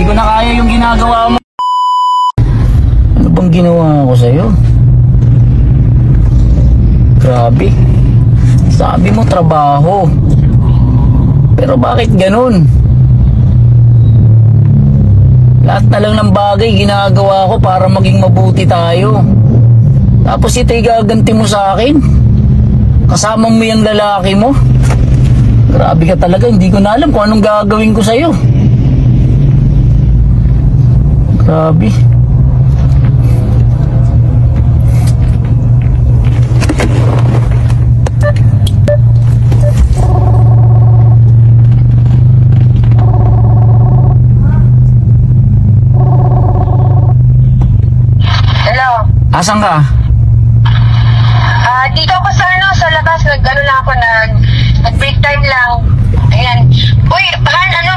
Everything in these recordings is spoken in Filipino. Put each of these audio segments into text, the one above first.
ko na kaya yung ginagawa mo. Ano bang ginawa ko sa'yo? Grabe. Sabi mo trabaho. Pero bakit ganun? Lahat na lang ng bagay ginagawa ko para maging mabuti tayo. Tapos ito'y gaganti mo sa akin. Kasama mo yung lalaki mo. Grabe ka talaga, hindi ko na alam kung anong gagawin ko sa'yo. Grabe. Asan ka? Dito ako sa labas, nag-break time lang. Ayan. Uy,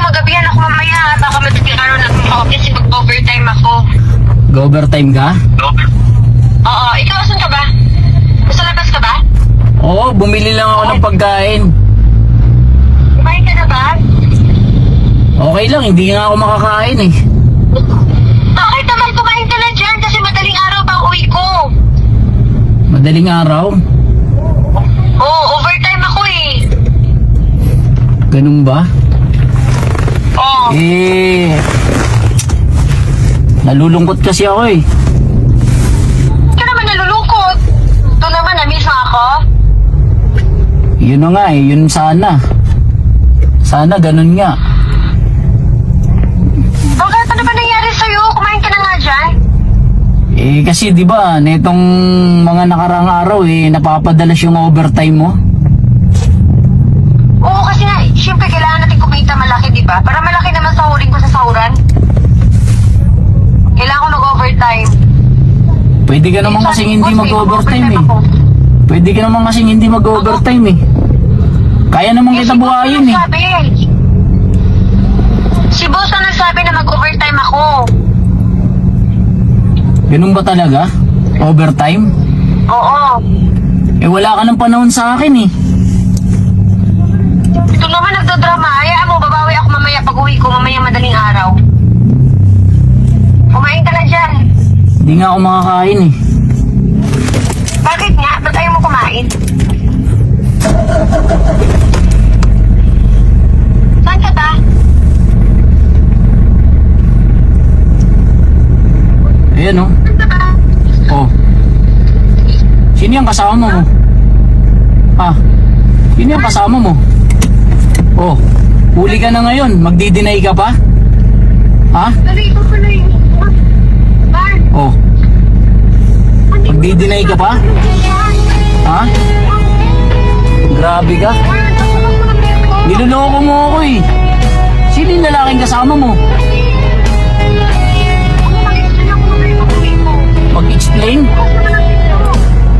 magabihan ako mamaya. Baka mag-office, mag-overtime ako. Go-overtime ka? Oo, ikaw asan ka ba? Sa labas ka ba? Oo, bumili lang ako ng pagkain. Kumain ka na ba? Okay lang, hindi nga ako makakain eh. Bakit naman kumain ka na dyan? Kasi madaling araw pa uwi ko. Madaling araw? Oo, overtime ako eh. Ganun ba? Oo. Nalulungkot kasi ako eh. Ka naman nalulungkot. Ito naman, na-miss mo ako. Yun na nga eh, yun sana. Sana ganun nga. Bakit? Ano ba nangyari sa'yo? Kumain ka na nga dyan? Kasi di ba, netong mga nakaraang araw napapadalas yung overtime mo. Oo, kasi nga, siyempre kailangan natin kumita malaki, di ba? Para malaki naman sahurin ko sa sahuran. Kailangan ko mag-overtime. Pwede ka naman kasing hindi mag-overtime eh. Pwede ka naman kasing hindi mag-overtime eh. Kaya naman kita buhayin eh. Si boss na nagsabi na mag-overtime ako. Ganun ba talaga? Overtime? Oo. Wala ka ng panahon sa akin eh. Ito naman nagdodrama. Hayaan mo, babawi ako mamaya pag uwi ko, mamaya madaling araw. Kumain ka na dyan. Hindi nga ako makakain eh. Bakit nga? Ba't ayaw mo kumain? Saan ka ba? Ayan o. Oh. Sino yung kasama mo? Ha? Sino yung kasama mo? Oh. Huli ka na ngayon. Magdi-deny ka pa? Ha? Nalito pa na yun. Oh. Magdi-deny ka pa? Ha? Grabe ka. Niloloko mo ako eh. Sino yung lalaking kasama mo? Mag-explain?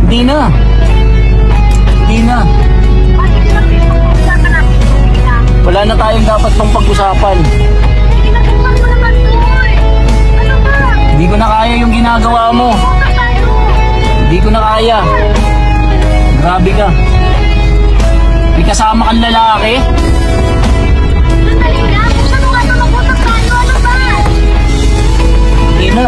Hindi na. Hindi na. Wala na tayong dapat pang pag-usapan. Hindi ko na kaya yung ginagawa mo. Hindi ko na kaya. Grabe ka. May kasama kang lalaki? Hindi na.